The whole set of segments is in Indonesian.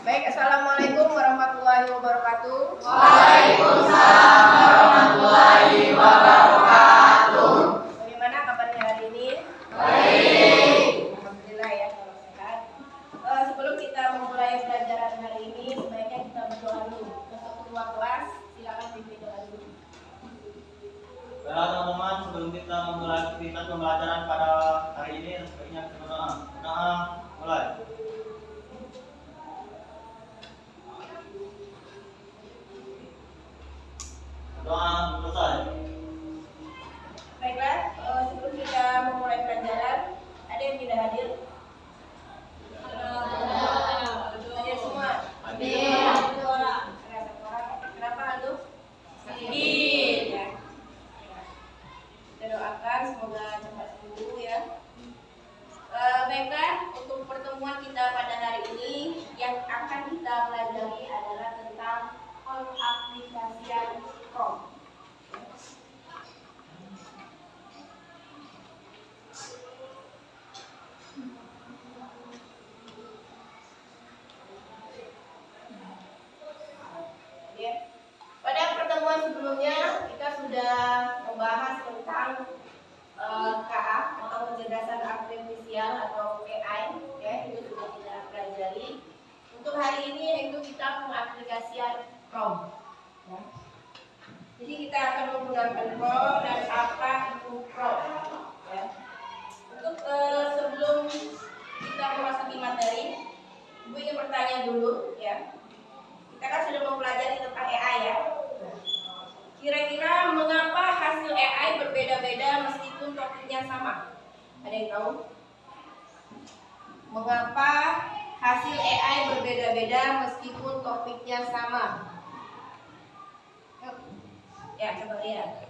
Baik, assalamualaikum warahmatullahi wabarakatuh. Waalaikumsalam warahmatullahi wabarakatuh. Bagaimana kabarnya hari ini? Baik. Alhamdulillah ya, kalau sehat. Sebelum kita memulai pelajaran hari ini, sebaiknya kita berdoa dulu. Untuk ketua kelas, silakan pimpin doa dulu. Baiklah teman-teman, sebelum kita memulai aktivitas pembelajaran pada hari ini, sebaiknya kita berdoa. Doa mulai. Doa selesai. Baiklah, sebelum kita memulai pelajaran, ada yang tidak hadir? Hadir semua? Hadir. Ada satu orang. Kenapa Aldo? Sakit. Ya. Kita doakan semoga cepat sembuh ya. Baiklah, untuk pertemuan kita pada hari ini yang akan kita pelajari adalah tentang pengaplikasian PROM. Ya. Pada pertemuan sebelumnya kita sudah membahas tentang KA atau kecerdasan artifisial atau AI, ya, itu sudah kita pelajari. Untuk hari ini yaitu kita pengaplikasian PROM. Ya. Jadi kita akan menggunakan PROM dan apa itu PROM. Ya. Untuk sebelum kita memasuki materi, Ibu ingin bertanya dulu, ya. Kita kan sudah mempelajari tentang AI ya. Kira-kira mengapa hasil AI berbeda-beda meskipun topiknya sama? Ada yang tahu? Mengapa hasil AI berbeda-beda meskipun topiknya sama? Yuk. Ya, coba lihat.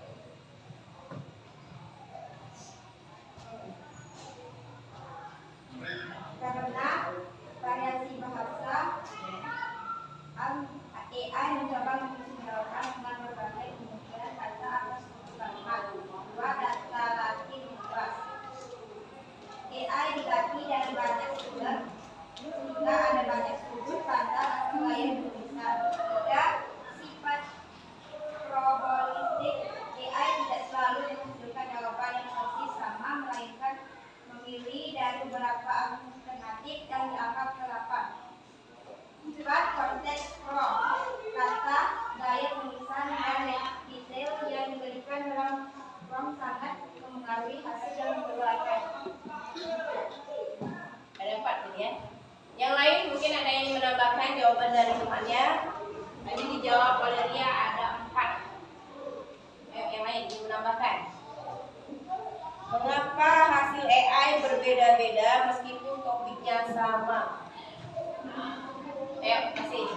Karena variasi bahasa AI mencoba mensinkronkan dengan berbagai kemungkinan kata atas suatu kalimat. Dua data Latin luas. AI diganti dari banyak sumber sehingga ada banyak sudut pandang atau gaya tulisan. Tiga, sifat probabilistik. AI tidak selalu menghasilkan jawaban yang persis sama, melainkan memilih dari beberapa alternatif yang dianggap relevan. Empat, konteks PROM, kata, gaya tulisan, dan detail yang diberikan dalam PROM sangat mempengaruhi hasil yang dikeluarkan. Ada 4 ini ya. Yang lain mungkin ada yang menambahkan jawaban dari temannya. Tadi dijawab oleh Ria ada 4. Yang lain ingin menambahkan. Mengapa hasil AI berbeda-beda meskipun topiknya sama? Ayo, kasih.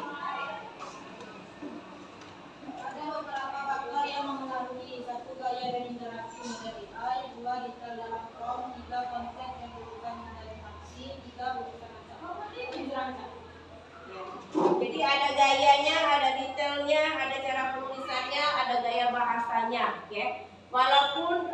Ada beberapa faktor yang mempengaruhi. Satu, gaya dan interaksi model AI. Dua, detail dalam PROM. Tiga, konteks yang diberikan dari maksi. Tiga, urusan dirancang. Jadi ada gayanya, ada detailnya, ada cara penulisannya, ada gaya bahasanya, ya. Walaupun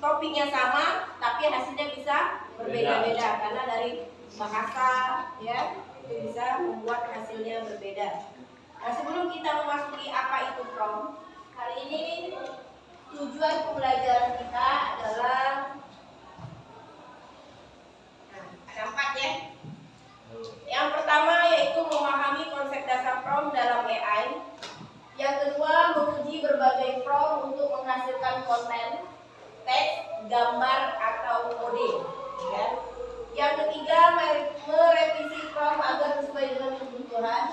topiknya sama, tapi hasilnya bisa berbeda-beda karena dari bahasa, ya, itu bisa membuat hasilnya berbeda. Nah, sebelum kita memasuki apa itu PROM, hari ini tujuan pembelajaran kita adalah ada 4 ya. Yang pertama yaitu memahami konsep dasar PROM dalam AI. Yang kedua, menguji berbagai PROM untuk menghasilkan konten, teks, gambar atau kode. Ya. Yang ketiga, merevisi PROM agar sesuai dengan kebutuhan.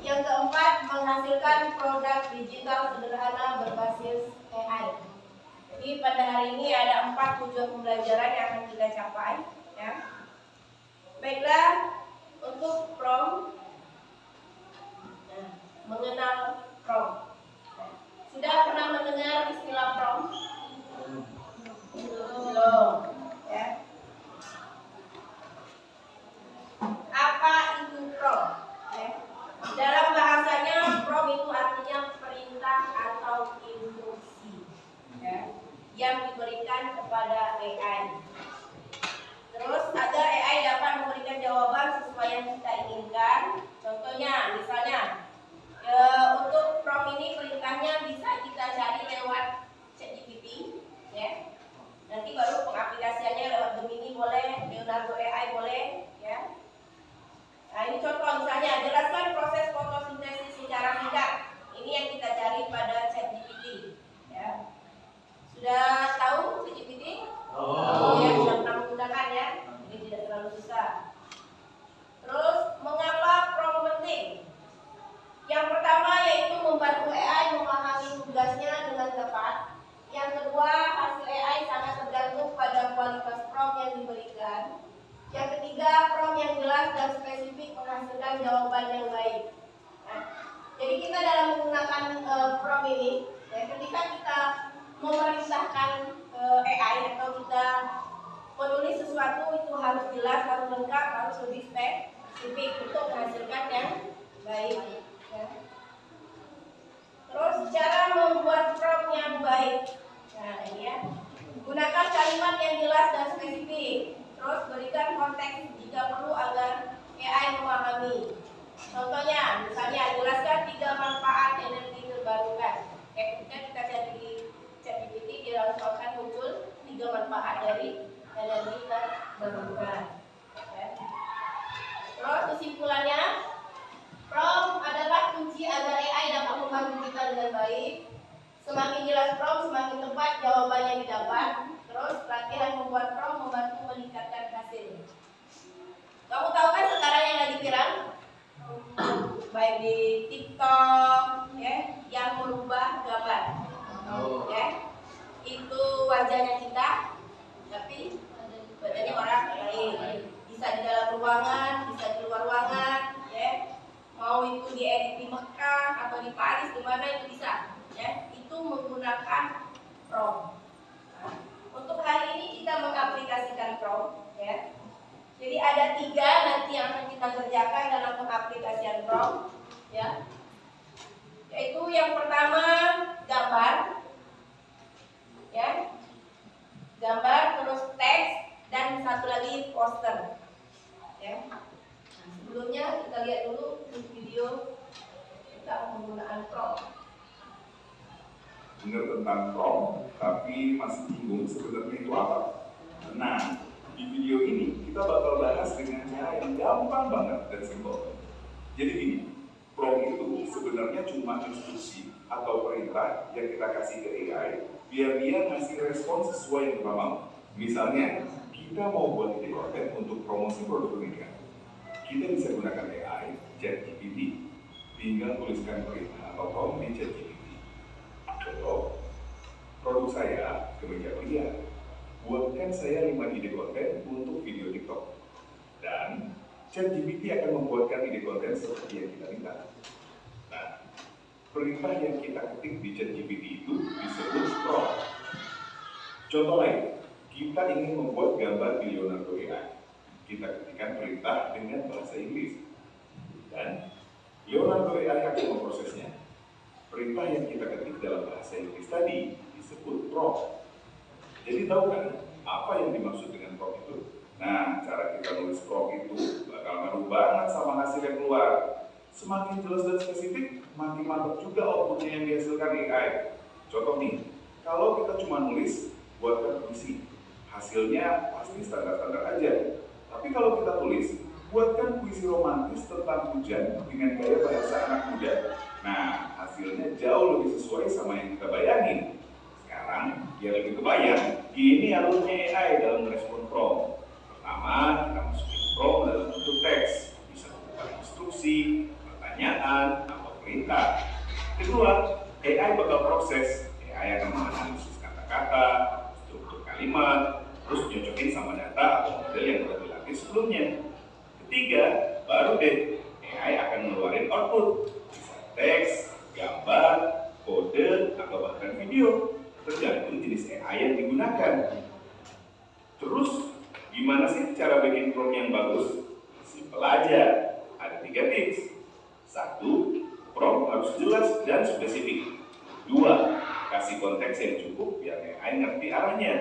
Yang keempat, menghasilkan produk digital sederhana berbasis AI. Jadi pada hari ini ada 4 tujuan pembelajaran yang akan kita capai. Ya. Baiklah, untuk PROM, mengenal PROM. Sudah pernah mendengar istilah PROM? Belum. Ya. Apa itu PROM? Ya. Dalam bahasanya PROM itu artinya perintah atau instruksi, ya, yang diberikan kepada AI. Terus agar AI dapat memberikan jawaban menghasilkan. Contohnya, misalnya untuk prompt ini perintahnya bisa kita cari lewat ChatGPT, ya. Nanti baru pengaplikasiannya lewat Gemini boleh, Leonardo AI boleh, ya. Nah ini contoh misalnya, jelaskan proses fotosintesis secara singkat. Ini yang kita cari pada ChatGPT, ya. Sudah tahu ChatGPT? Ya, sudah pernah menggunakan ya, jadi tidak terlalu susah. Terus, mengapa prompt penting? Yang pertama yaitu membantu AI memahami tugasnya dengan tepat. Yang kedua, hasil AI sangat tergantung pada kualitas prompt yang diberikan. Yang ketiga, prompt yang jelas dan spesifik menghasilkan jawaban yang baik. Nah, jadi kita dalam menggunakan prompt ini, ya, ketika kita memerintahkan AI atau kita menulis sesuatu itu harus jelas, harus lengkap, harus lebih spesifik untuk menghasilkan yang baik. Ya. Terus cara membuat prompt yang baik. Nah ini ya, gunakan kalimat yang jelas dan spesifik. Terus berikan konteks jika perlu agar AI memahami. Contohnya, misalnya jelaskan 3 manfaat energi terbarukan. Ketika kita cari di ChatGPT, dia langsung akan muncul 3 manfaat dari energi terbarukan. Ya. Terus kesimpulannya, prompt adalah kunci agar AI dapat membantu kita dengan baik. Semakin jelas prompt, semakin tepat jawaban yang didapat. Terus latihan membuat prompt membantu meningkatkan hasil. Kamu tahu kan sekarang yang lagi viral? Baik di TikTok, ya, yang merubah gambar. Ya, itu wajahnya kita, tapi badannya orang lain. Bisa di dalam ruangan, bisa di luar ruangan, ya. Mau itu diedit di Mekah atau di Paris, di mana itu bisa, ya. Itu menggunakan prompt. Nah, untuk hari ini kita mengaplikasikan prompt, ya. Jadi ada 3 nanti yang akan kita kerjakan dalam pengaplikasian prompt, ya. Yaitu yang pertama gambar, ya, gambar, terus teks, dan satu lagi poster, ya. Sebelumnya kita lihat dulu video tentang penggunaan prompt. Benar tentang prompt, tapi masih bingung sebenarnya itu apa. Nah, di video ini kita bakal bahas dengan cara yang gampang banget dan simpel. Jadi gini, prompt itu sebenarnya cuma instruksi atau perintah yang kita kasih ke AI biar dia ngasih respon sesuai yang kita mau. Misalnya, kita mau buat ide konten untuk promosi produk pernikahan. Kita bisa gunakan AI, ChatGPT, tinggal tuliskan perintah atau prompt di ChatGPT. Contoh, produk saya kemeja pria. Buatkan saya 5 ide konten untuk video TikTok. Dan ChatGPT akan membuatkan ide konten seperti yang kita minta. Nah, perintah yang kita ketik di ChatGPT itu disebut prompt. Contoh lain, kita ingin membuat gambar di Leonardo AI. Kita ketikkan perintah dengan bahasa Inggris. Dan Leonardo AI akan memprosesnya. Perintah yang kita ketik dalam bahasa Inggris tadi disebut prompt. Jadi tahu kan apa yang dimaksud dengan prompt itu? Nah, cara kita nulis prompt itu bakal ngaruh banget sama hasil yang keluar. Semakin jelas dan spesifik, makin mantap juga outputnya yang dihasilkan AI. Contoh nih, kalau kita cuma nulis, buatkan puisi, hasilnya pasti standar-standar aja. Tapi kalau kita tulis, buatkan puisi romantis tentang hujan dengan gaya bahasa anak muda. Nah, hasilnya jauh lebih sesuai sama yang kita bayangin. Sekarang, biar lebih kebayang, gini alurnya AI dalam merespon prompt. Pertama, kita masukin prompt dalam bentuk teks. Bisa berupa instruksi, pertanyaan, atau perintah. Kedua, AI bakal proses. AI akan menganalisis kata-kata, struktur kalimat, terus nyocokin sama data atau model yang sudah dilatih sebelumnya. Ketiga, baru deh AI akan ngeluarin output, bisa teks, gambar, kode, atau bahkan video, tergantung jenis AI yang digunakan. Terus, gimana sih cara bikin prompt yang bagus? Simpel aja, ada 3 tips. 1, prompt harus jelas dan spesifik. 2, kasih konteks yang cukup biar AI ngerti arahnya.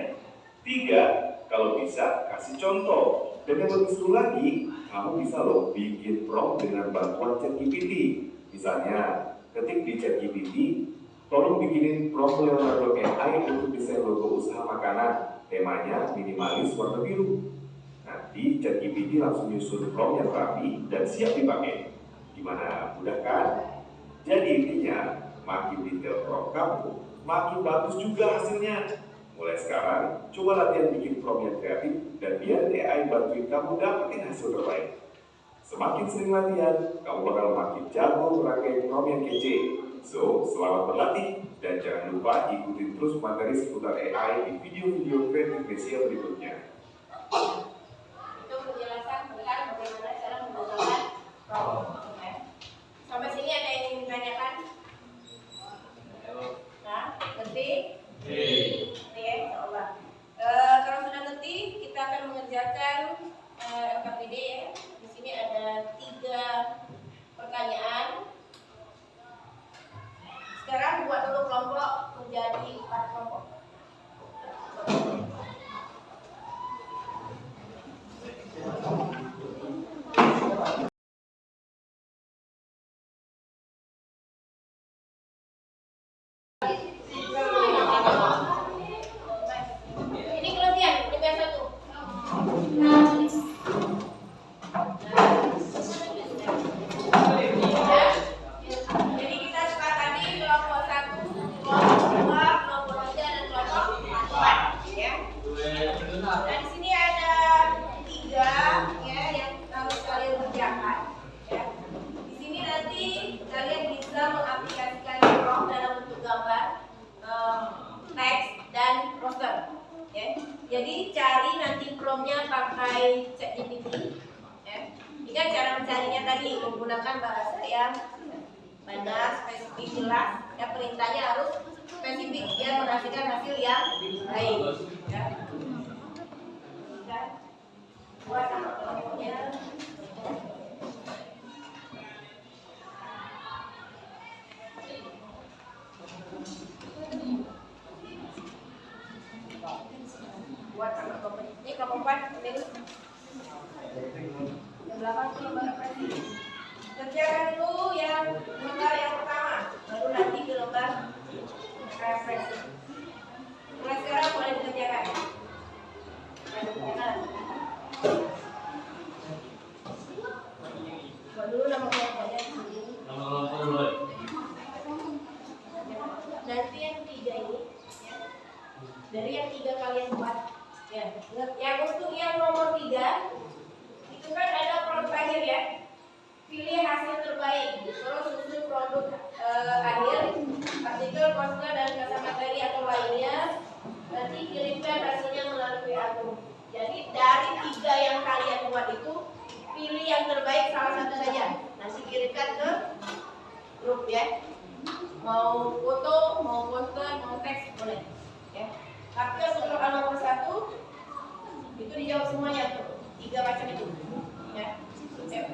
3, kalau bisa kasih contoh. Dan yang lebih seru lagi, kamu bisa loh bikin prompt dengan bantuan ChatGPT. Misalnya, ketik di ChatGPT, tolong bikinin prompt Leonardo AI untuk desain logo usaha makanan. Temanya minimalis warna biru. Nanti ChatGPT langsung nyusun prompt yang rapi dan siap dipakai. Gimana? Mudah kan? Jadi intinya, makin detail prompt kamu, makin bagus juga hasilnya. Mulai sekarang, coba latihan bikin prompt yang kreatif dan biar AI bantuin kamu dapetin hasil terbaik. Semakin sering latihan, kamu bakal makin jago merakai prompt yang kece. So, selamat berlatih dan jangan lupa ikutin terus materi seputar AI di video-video kreatif Mesia berikutnya. Itu penjelasan tentang bagaimana cara menggunakan prompt. Ya. Sampai sini ada yang ingin ditanyakan? Nah, ngerti? Ya, insyaallah. Kalau sudah ngerti, kita akan mengerjakan LKPD ya. Di sini ada 3 pertanyaan. Sekarang buat dulu kelompok menjadi 4 kelompok. Ini kelebihan, kelebihan 1. Jadi kita sepakati kelompok 1, kelompok 2, kelompok 3 dan kelompok 4 ya. Nah, di sini ada 3 ya yang harus kalian kerjakan ya. Di sini nanti kalian bisa mengaplikasikan prompt dalam bentuk gambar, teks dan poster ya. Jadi cari nanti promptnya pakai ChatGPT ya. Ingat cara mencarinya tadi menggunakan bahasa yang benar, spesifik, jelas. Ya, perintahnya harus spesifik biar menghasilkan hasil yang baik ya. Buat kelompoknya. Buat sama kelompok ini kelompok 4 ini yang belakang tuh lembar referensi. Kerjakan dulu yang lembar yang pertama, baru nanti ke lembar referensi. Mulai sekarang boleh dikerjakan. Buat dulu nama kelompoknya di sini. Nanti yang 3 ini ya. Dari yang 3 kalian buat ya. Yang untuk yang nomor 3 itu kan ada prompt terakhir ya. Pilih hasil terbaik, terus susun produk akhir, artikel, poster dan kata materi atau lainnya. Nanti kirimkan hasilnya melalui akun. Jadi dari 3 yang kalian buat itu, pilih yang terbaik salah satu saja. Nanti kirimkan ke grup ya. Mau foto, mau poster, mau teks boleh. Ya. Tapi untuk nomor 1 itu dijawab semuanya tuh, 3 macam itu. Ya. Ya.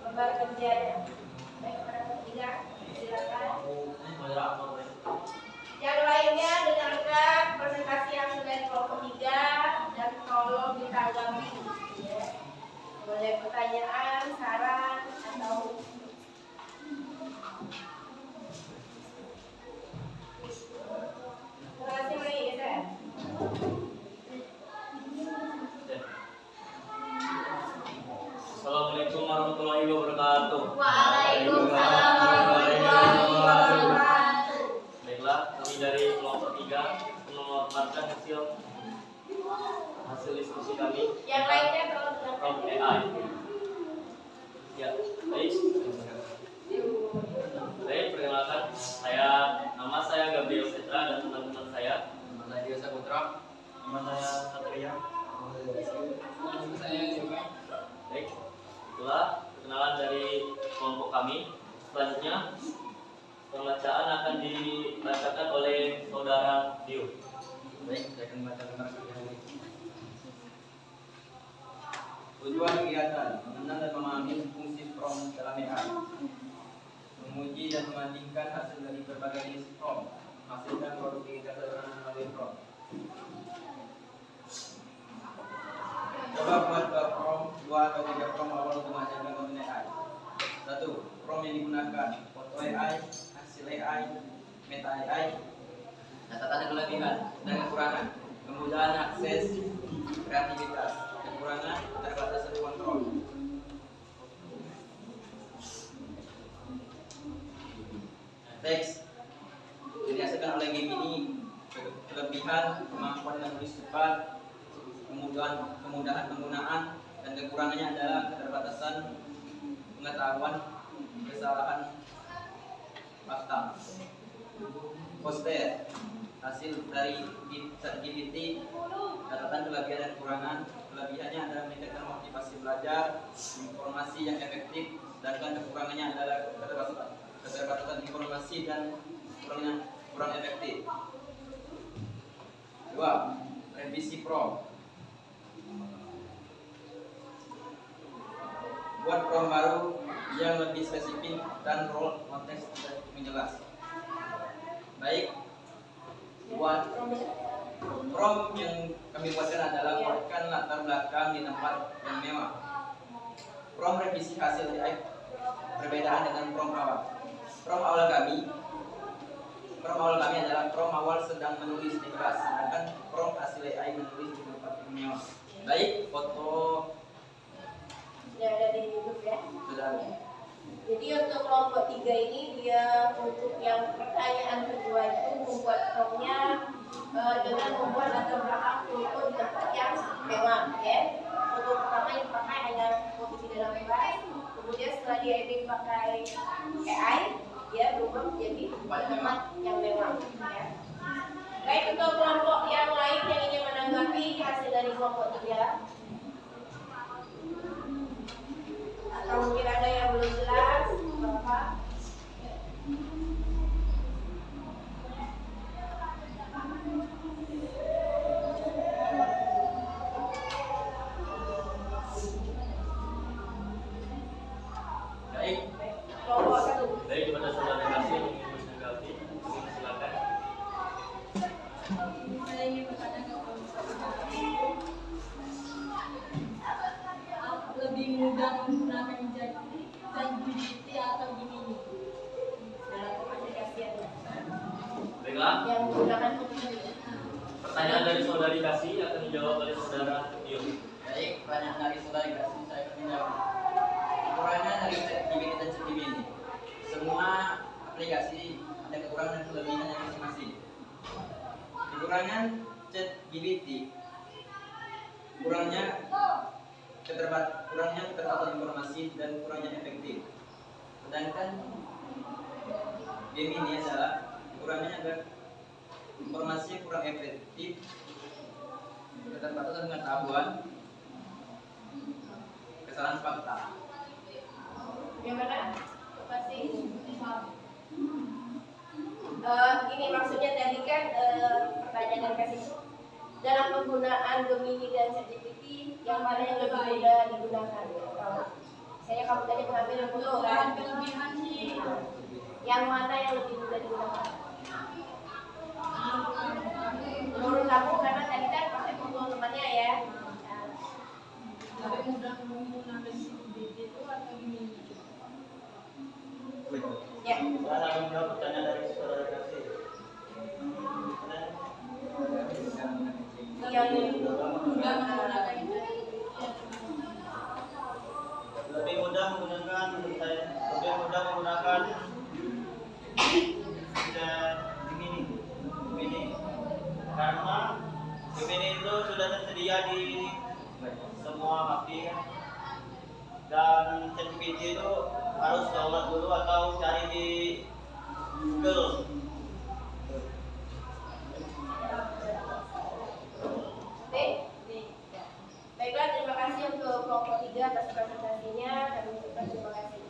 Lembar kerjanya. Baik, para ketiga, silakan. Yang lainnya dengarkan presentasi yang sudah di kelompok 3 dan tolong ditanggapi. Ya. Boleh pertanyaan, saran, atau terima kasih Mai, ya. Assalamualaikum warahmatullahi wabarakatuh. Waalaikumsalam warahmatullahi wabarakatuh. Baiklah, kami dari kelompok 3 memaparkan hasil diskusi kami Yang lainnya tolong from dengarkan. AI. Ya, baik. Baik, perkenalkan, nama saya Gabriel Setra dan teman-teman saya. Nama saya Dio Saputra. Nama saya Satria. Nama saya juga. Baik, itulah perkenalan dari kelompok kami. Selanjutnya, pembacaan akan dibacakan oleh saudara Dio. Baik, saya akan membacakan narasi hari ini. Tujuan kegiatan mengenal dan memahami fungsi prompt dalam AI, menguji dan membandingkan hasil dari berbagai jenis prompt, menghasilkan produktivitas sederhana melalui prompt. Coba buat dua atau tiga prompt awal untuk menghasilkan konten AI. 1. Prompt yang digunakan: foto AI, hasil AI, meta AI, catatan kelebihan dan kekurangan, kemudahan akses, kreativitas, kekurangan, keterbatasan kontrol. Teks yang dihasilkan oleh game ini: kelebihan, kemampuan menulis cepat, kemudahan penggunaan, dan kekurangannya adalah keterbatasan pengetahuan, kesalahan fakta. Poster hasil dari ChatGPT, catatan kelebihan dan kekurangan. Kelebihannya adalah meningkatkan motivasi belajar, informasi yang efektif, sedangkan kekurangannya adalah keterbatasan informasi dan kurang efektif. 2. Revisi prompt. Buat prompt baru yang lebih spesifik dan role konteks yang jelas. Baik, buat prompt yang kami buatkan adalah buatkan latar belakang di tempat yang mewah. Prompt revisi hasil AI perbedaan dengan prompt awal. Prompt awal kami adalah prompt awal sedang menulis di kelas, sedangkan prompt hasil AI menulis di tempat yang mewah. Baik, foto Sudah ada di YouTube ya. sudah ada. Jadi untuk kelompok 3 ini dia untuk yang pertanyaan kedua itu membuat promptnya dengan membuat latar belakang foto di tempat yang mewah, ya. Foto pertama yang dipakai hanya posisi dalam kelas, kemudian setelah dia edit pakai AI, dia berubah menjadi tempat yang mewah, ya. Baik, untuk kelompok yang lain yang ingin menanggapi hasil dari kelompok 3, atau mungkin ada yang belum jelas, Bapak? Baik, Kelompok 1. Baik, kepada saudara kasih yang ingin menanggapi, silakan. Saya ingin bertanya ke lebih mudah menggunakan ChatGPT atau Gemini Dalam komunikasian Baiklah, yang menggunakan Gemini. pertanyaan dari saudari kasih akan dijawab oleh saudara Dio. baik, pertanyaan dari saudari kasih saya akan menjawab. Kekurangan dari ChatGPT dan ChatGPT. Semua aplikasi ada kekurangan dan kelebihannya masing-masing. Kekurangan ChatGPT, kurangnya keterbatasan informasi dan kurangnya efektif. Sedangkan Gemini adalah kekurangannya adalah informasi yang kurang efektif, keterbatasan pengetahuan, kesalahan fakta. Gimana? Masih? Ini maksudnya tadi kan pertanyaan yang kasih itu dalam penggunaan Gemini dan ChatGPT yang mana yang lebih mudah digunakan? Misalnya kamu tadi mengambil yang foto kan? Kelebihan sih. Yang mana yang lebih mudah digunakan? Menurut kamu karena tadi kan pakai foto temannya ya. Lebih mudah menggunakan ChatGPT itu atau gimana? Ya. Saya akan menjawab pertanyaan dari saudara kasih. Yang Mudah menggunakan Lebih mudah menggunakan menurut saya, lebih mudah menggunakan Gemini. Karena Gemini itu sudah tersedia di semua HP kan. Dan ChatGPT itu harus download dulu atau cari di Google. Oke. Baiklah, terima kasih untuk kelompok 3 atas presentasinya. Kami ucapkan terima kasih.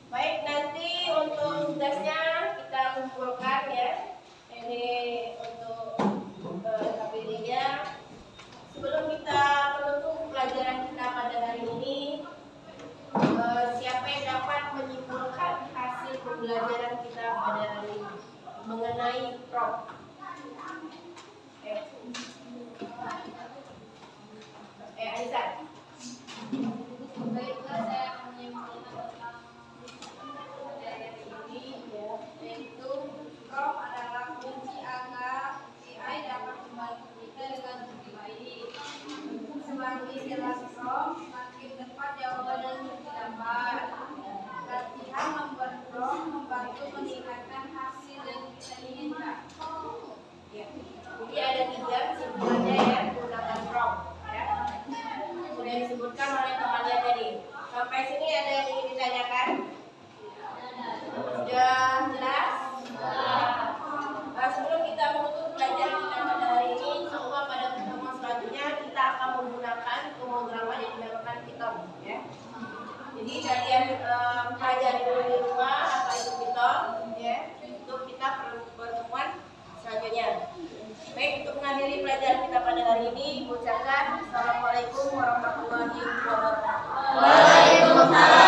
Baik, nanti untuk tugasnya kita kumpulkan ya. Ini untuk KPD-nya. Sebelum kita menutup pelajaran kita pada hari ini, siapa yang dapat menyimpulkan hasil pembelajaran kita pada hari ini mengenai prompt? Aisyah. Baiklah, saya menyimpulkan tentang pelajaran ini, yaitu prompt adalah kunci agar AI dapat membantu kita dengan lebih baik. Semakin jelas prompt, semakin tepat jawaban yang didapat. Latihan membuat prompt membantu meningkatkan hasil yang kita inginkan. Ya. Jadi ada 3 kesimpulannya ya menggunakan prompt. Ya. Sudah disebutkan oleh temannya tadi. Sampai sini ada yang ingin ditanyakan? Sudah jelas? Nah, sebelum kita menutup pelajaran kita pada hari ini, insya pada pertemuan selanjutnya kita akan menggunakan pemrograman yang dinamakan Python. Ya. Jadi kalian pelajari dulu di rumah apa itu Python, ya, untuk kita pertemuan selanjutnya. Baik, untuk mengakhiri pelajaran kita pada hari ini, ucapkan Assalamualaikum warahmatullahi wabarakatuh. Waalaikumsalam.